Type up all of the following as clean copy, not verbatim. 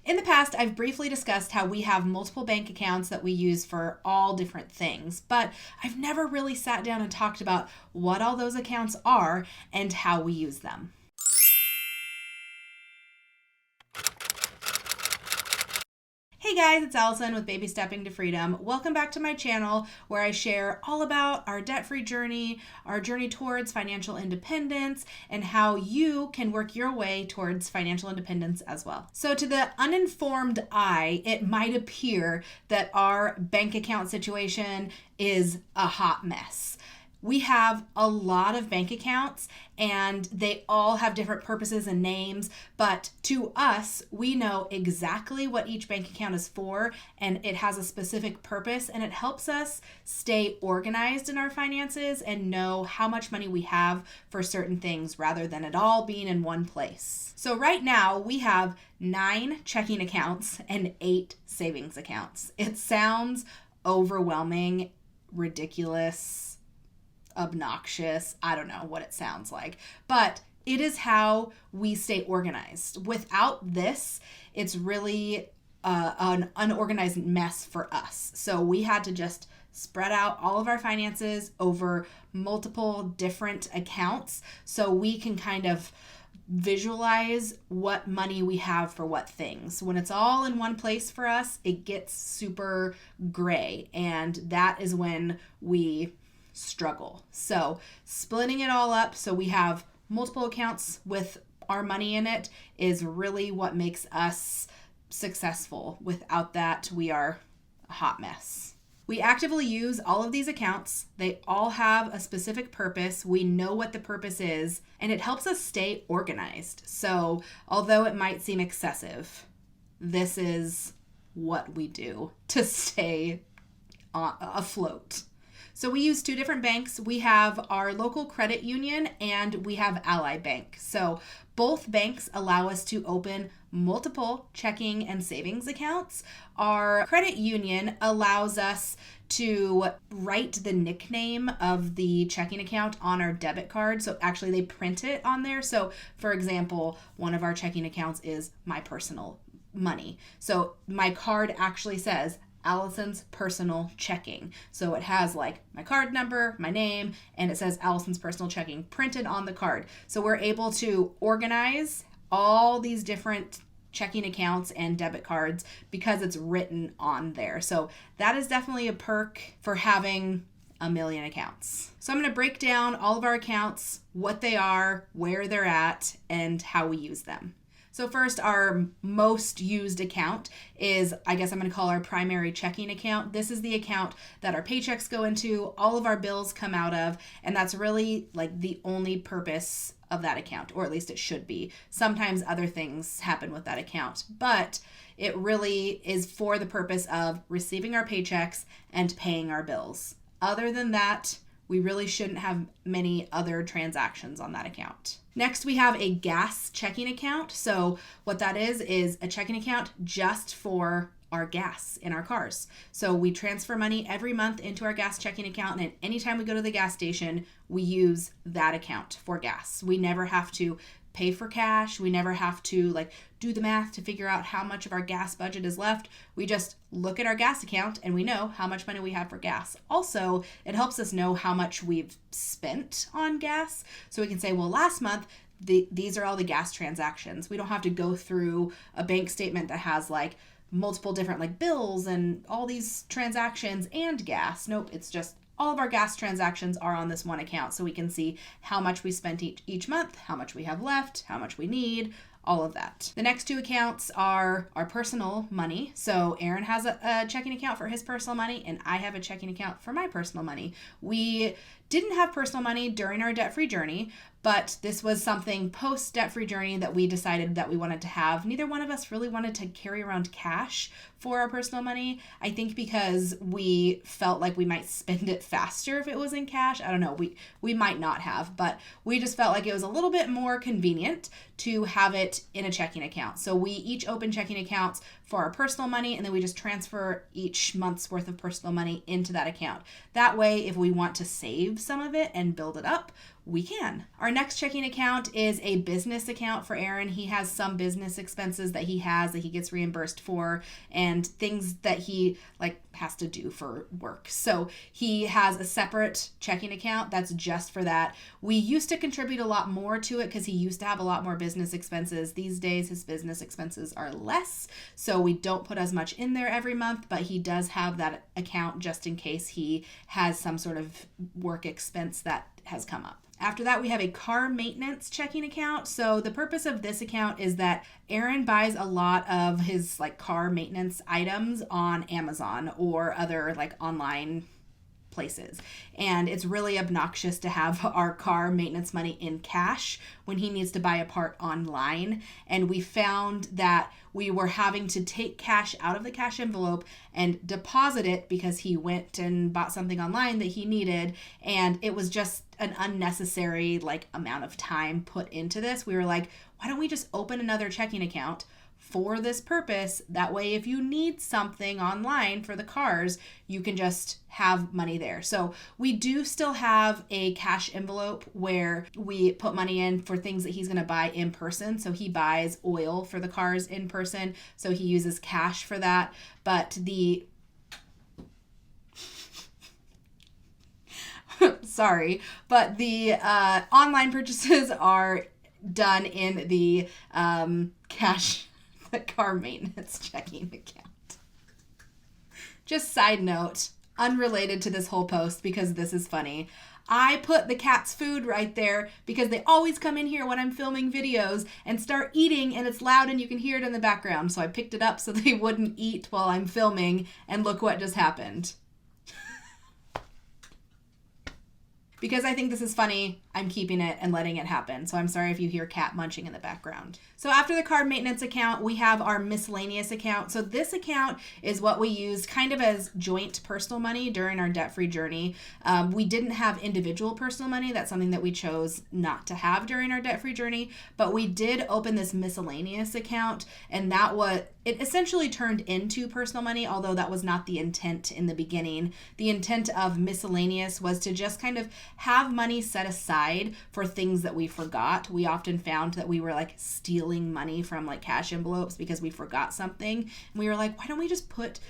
In the past, I've briefly discussed how we have multiple bank accounts that we use for all different things, but I've never really sat down and talked about what all those accounts are and how we use them. Hey guys, it's Alison with Baby Stepping to Freedom. Welcome back to my channel where I share all about our debt-free journey, our journey towards financial independence, and how you can work your way towards financial independence as well. So to the uninformed eye, it might appear that our bank account situation is a hot mess. We have a lot of bank accounts and they all have different purposes and names, but to us, we know exactly what each bank account is for and it has a specific purpose and it helps us stay organized in our finances and know how much money we have for certain things rather than it all being in one place. So right now we have 9 checking accounts and 8 savings accounts. It sounds overwhelming, ridiculous, obnoxious. I don't know what it sounds like, but it is how we stay organized. Without this, it's really an unorganized mess for us. So we had to just spread out all of our finances over multiple different accounts so we can kind of visualize what money we have for what things. When it's all in one place for us, it gets super gray, and that is when we struggle. So splitting it all up so we have multiple accounts with our money in it is really what makes us successful. Without that, we are a hot mess. We actively use all of these accounts. They all have a specific purpose. We know what the purpose is, and it helps us stay organized. So although it might seem excessive, this is what we do to stay afloat. So we use 2 different banks. We have our local credit union and we have Ally Bank. So both banks allow us to open multiple checking and savings accounts. Our credit union allows us to write the nickname of the checking account on our debit card. So actually they print it on there. So for example, one of our checking accounts is my personal money. So my card actually says Allison's personal checking. So it has like my card number, my name, and it says Allison's personal checking printed on the card. So we're able to organize all these different checking accounts and debit cards because it's written on there. So that is definitely a perk for having a million accounts. So I'm going to break down all of our accounts, what they are, where they're at, and how we use them. So first, our most used account is, I guess I'm going to call our primary checking account. This is the account that our paychecks go into, all of our bills come out of, and that's really like the only purpose of that account, or at least it should be. Sometimes other things happen with that account, but it really is for the purpose of receiving our paychecks and paying our bills. Other than that, we really shouldn't have many other transactions on that account. Next, we have a gas checking account. So what that is a checking account just for our gas in our cars. So we transfer money every month into our gas checking account, and anytime we go to the gas station, we use that account for gas. We never have to pay for cash. We never have to do the math to figure out how much of our gas budget is left. We just look at our gas account and we know how much money we have for gas. Also, it helps us know how much we've spent on gas. So we can say, well, last month, these are all the gas transactions. We don't have to go through a bank statement that has multiple different bills and all these transactions and gas. Nope, it's just all of our gas transactions are on this one account, so we can see how much we spent each month, how much we have left, how much we need, all of that. The next 2 accounts are our personal money. So Aaron has a checking account for his personal money, and I have a checking account for my personal money. We didn't have personal money during our debt-free journey, but this was something post debt-free journey that we decided that we wanted to have. Neither one of us really wanted to carry around cash for our personal money. I think because we felt like we might spend it faster if it was in cash. I don't know. We might not have, but we just felt like it was a little bit more convenient to have it in a checking account. So we each open checking accounts for our personal money, and then we just transfer each month's worth of personal money into that account. That way, if we want to save some of it and build it up, we can. Our next checking account is a business account for Aaron. He has some business expenses that he gets reimbursed for, and things that he has to do for work. So he has a separate checking account that's just for that. We used to contribute a lot more to it because he used to have a lot more business expenses. These days his business expenses are less, so we don't put as much in there every month, but he does have that account just in case he has some sort of work expense that has come up. After that, we have a car maintenance checking account. So the purpose of this account is that Aaron buys a lot of his car maintenance items on Amazon or other online places. And it's really obnoxious to have our car maintenance money in cash when he needs to buy a part online. And we found that we were having to take cash out of the cash envelope and deposit it because he went and bought something online that he needed. And it was just an unnecessary amount of time put into this. We were like, why don't we just open another checking account for this purpose? That way, if you need something online for the cars, you can just have money there. So we do still have a cash envelope where we put money in for things that he's going to buy in person. So he buys oil for the cars in person, so he uses cash for that. But the online purchases are done in the car maintenance checking account. Just side note, unrelated to this whole post because this is funny. I put the cat's food right there because they always come in here when I'm filming videos and start eating, and it's loud and you can hear it in the background. So I picked it up so they wouldn't eat while I'm filming, and look what just happened. Because I think this is funny, I'm keeping it and letting it happen. So I'm sorry if you hear cat munching in the background. So after the car maintenance account, we have our miscellaneous account. So this account is what we use kind of as joint personal money during our debt-free journey. We didn't have individual personal money. That's something that we chose not to have during our debt-free journey. But we did open this miscellaneous account, and it essentially turned into personal money, although that was not the intent in the beginning. The intent of miscellaneous was to just kind of have money set aside for things that we forgot. We often found that we were stealing money from cash envelopes because we forgot something. And we were like, why don't we just put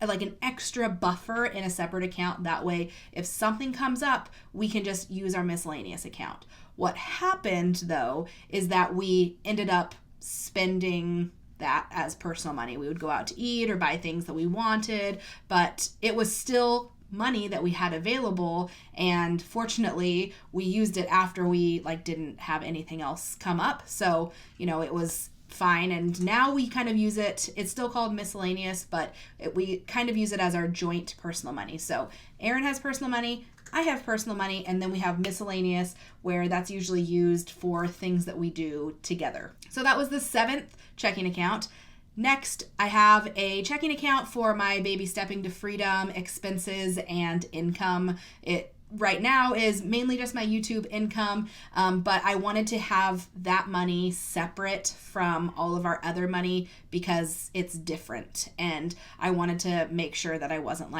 an extra buffer in a separate account? That way, if something comes up, we can just use our miscellaneous account. What happened though is that we ended up spending that as personal money. We would go out to eat or buy things that we wanted, but it was still money that we had available, and fortunately we used it after we didn't have anything else come up, so it was fine. And now we kind of use it, it's still called miscellaneous, but we kind of use it as our joint personal money. So Aaron has personal money, I have personal money, and then we have miscellaneous, where that's usually used for things that we do together. So that was the 7th checking account. Next, I have a checking account for my baby stepping to freedom expenses and income. It right now is mainly just my YouTube income, but I wanted to have that money separate from all of our other money because it's different, and I wanted to make sure that I wasn't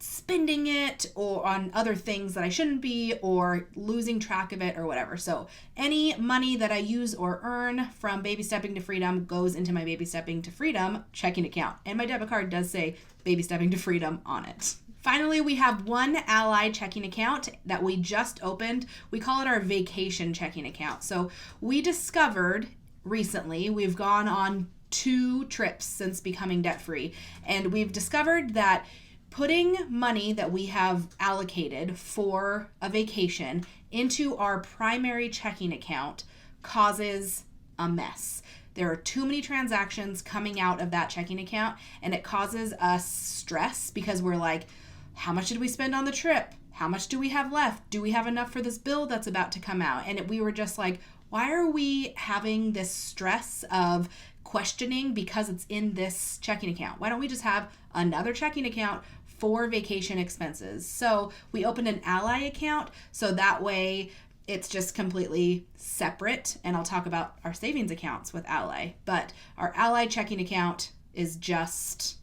spending it or on other things that I shouldn't be, or losing track of it or whatever. So any money that I use or earn from Baby Stepping to Freedom goes into my Baby Stepping to Freedom checking account. And my debit card does say Baby Stepping to Freedom on it. Finally, we have one Ally checking account that we just opened. We call it our vacation checking account. So we discovered recently, we've gone on 2 trips since becoming debt-free, and we've discovered that putting money that we have allocated for a vacation into our primary checking account causes a mess. There are too many transactions coming out of that checking account, and it causes us stress because we're like, how much did we spend on the trip? How much do we have left? Do we have enough for this bill that's about to come out? And we were just like, why are we having this stress of questioning because it's in this checking account? Why don't we just have another checking account for vacation expenses? So we opened an Ally account, so that way it's just completely separate, and I'll talk about our savings accounts with Ally, but our Ally checking account is just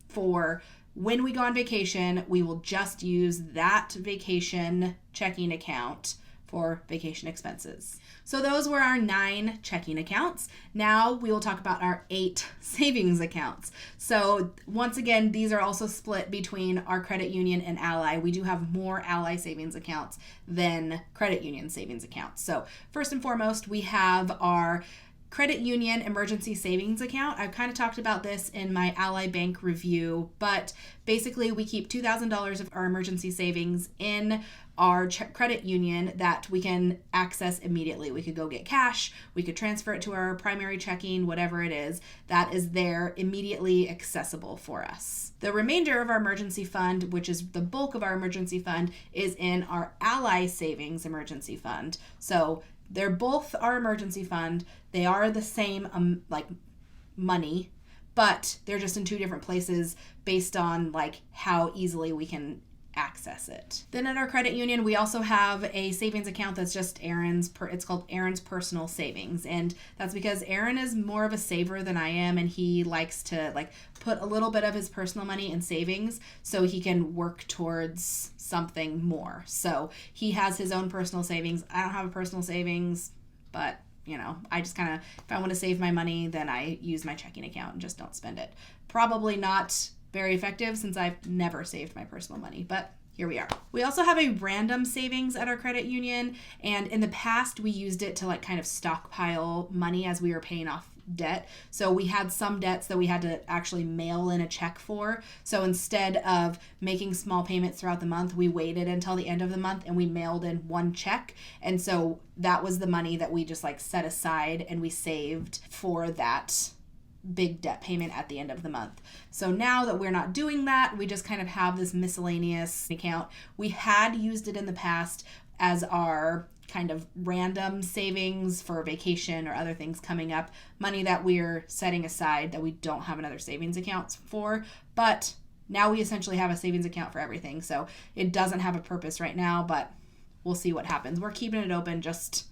for when we go on vacation. We will just use that vacation checking account for vacation expenses. So those were our 9 checking accounts. Now we will talk about our 8 savings accounts. So once again, these are also split between our credit union and Ally. We do have more Ally savings accounts than credit union savings accounts. So first and foremost, we have our credit union emergency savings account. I've kind of talked about this in my Ally Bank review, but basically we keep $2,000 of our emergency savings in our credit union that we can access immediately. We could go get cash, we could transfer it to our primary checking, whatever it is, that is there immediately accessible for us. The remainder of our emergency fund, which is the bulk of our emergency fund, is in our Ally Savings Emergency Fund. So they're both our emergency fund. They are the same money, but they're just in 2 different places based on how easily we can access it. Then at our credit union, we also have a savings account that's just Aaron's. It's called Aaron's Personal Savings, and that's because Aaron is more of a saver than I am, and he likes to put a little bit of his personal money in savings so he can work towards something more. So he has his own personal savings. I don't have a personal savings, but I just kind of, if I want to save my money, then I use my checking account and just don't spend it. Probably not very effective since I've never saved my personal money, but here we are. We also have a random savings at our credit union, and in the past we used it to kind of stockpile money as we were paying off debt. So we had some debts that we had to actually mail in a check for. So instead of making small payments throughout the month, we waited until the end of the month and we mailed in one check. And so that was the money that we just set aside and we saved for that big debt payment at the end of the month. So now that we're not doing that, we just kind of have this miscellaneous account. We had used it in the past as our kind of random savings for vacation or other things coming up, money that we're setting aside that we don't have another savings account for, but now we essentially have a savings account for everything. So it doesn't have a purpose right now, but we'll see what happens. We're keeping it open just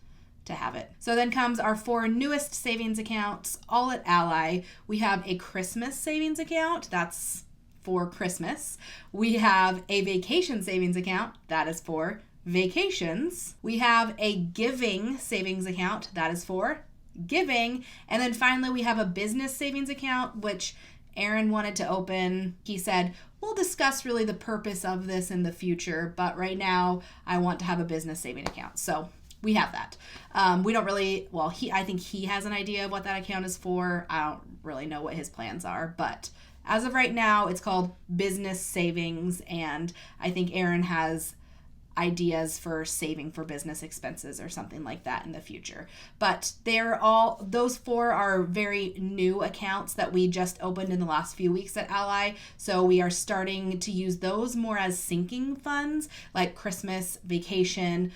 to have it. So then comes our 4 newest savings accounts, all at Ally. We have a Christmas savings account. That's for Christmas. We have a vacation savings account. That is for vacations. We have a giving savings account. That is for giving. And then finally, we have a business savings account, which Aaron wanted to open. He said, we'll discuss really the purpose of this in the future, but right now I want to have a business saving account. So we have that. We don't really, I think he has an idea of what that account is for. I don't really know what his plans are, but as of right now, it's called business savings, and I think Aaron has ideas for saving for business expenses or something like that in the future. But those 4 are very new accounts that we just opened in the last few weeks at Ally. So we are starting to use those more as sinking funds, like Christmas, vacation,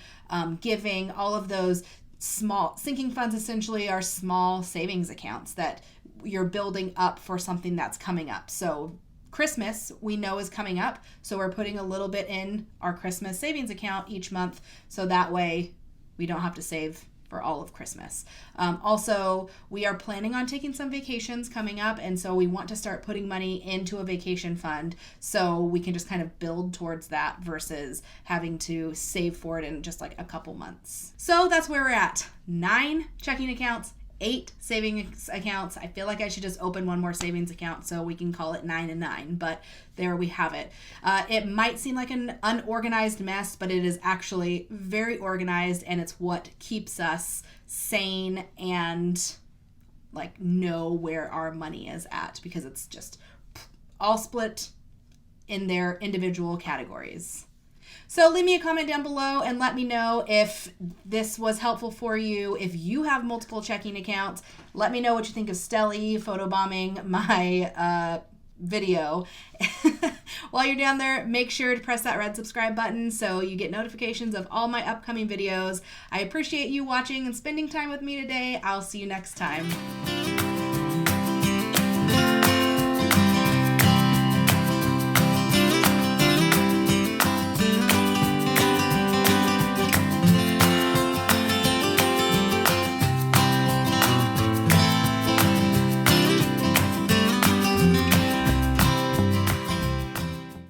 giving, all of those small sinking funds essentially are small savings accounts that you're building up for something that's coming up. So Christmas we know is coming up, so we're putting a little bit in our Christmas savings account each month, so that way we don't have to save for all of Christmas. Also, we are planning on taking some vacations coming up, and so we want to start putting money into a vacation fund so we can just kind of build towards that versus having to save for it in just a couple months. So that's where we're at. 9 checking accounts, 8 savings accounts. I feel like I should just open one more savings account so we can call it 9 and 9, but there we have it. It might seem like an unorganized mess, but it is actually very organized, and it's what keeps us sane and know where our money is at, because it's just all split in their individual categories. So leave me a comment down below and let me know if this was helpful for you. If you have multiple checking accounts, let me know what you think of Stelly photobombing my video. While you're down there, make sure to press that red subscribe button so you get notifications of all my upcoming videos. I appreciate you watching and spending time with me today. I'll see you next time.